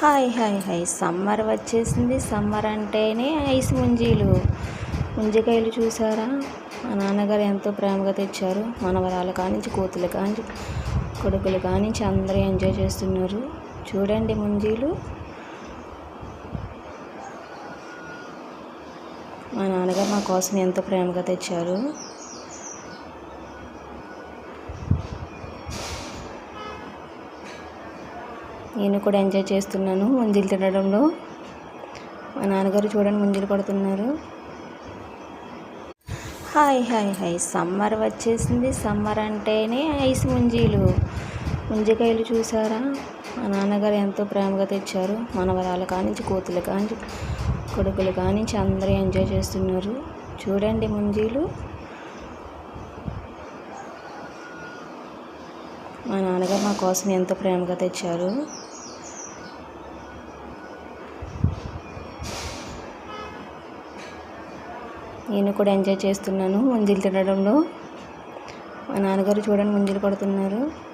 Hi hi hi summer వచ్చేసింది. Summer అంటేనే ice ముంజికాయలు చూసారా? మా నాన్నగారు ఎంతో ప్రేమగా తెచ్చారు. మనవరాలు కానించి కూతురు కానించి కొడుకులు కానించి అందరూ ఎంజాయ్ చేస్తున్నారు. చూడండి ముంజీలు. మా నాన్నగారు మా కోసం ఎంతో ప్రేమగా తెచ్చారు. నేను కూడా ఎంజాయ్ చేస్తున్నాను ముంజీలు తినడంలో. మా నాన్నగారు చూడండి ముంజీలు కొడుతున్నారు. హాయ్ హాయ్ హాయ్ సమ్మర్ వచ్చేసింది. సమ్మర్ అంటేనే ఐస్ ముంజికాయలు చూసారా? మా నాన్నగారు ఎంతో ప్రేమగా తెచ్చారు. మనవరాలు కానించి కూతురు కానించి కొడుకులు కానించి అందరూ ఎంజాయ్ చేస్తున్నారు. చూడండి ముంజీలు. మా నాన్నగారు మా కోసం ఎంతో ప్రేమగా తెచ్చారు. నేను కూడా ఎంజాయ్ చేస్తున్నాను ముంజీలు తినడంలో. మా నాన్నగారు చూడండి ముంజీలు కొడుతున్నారు.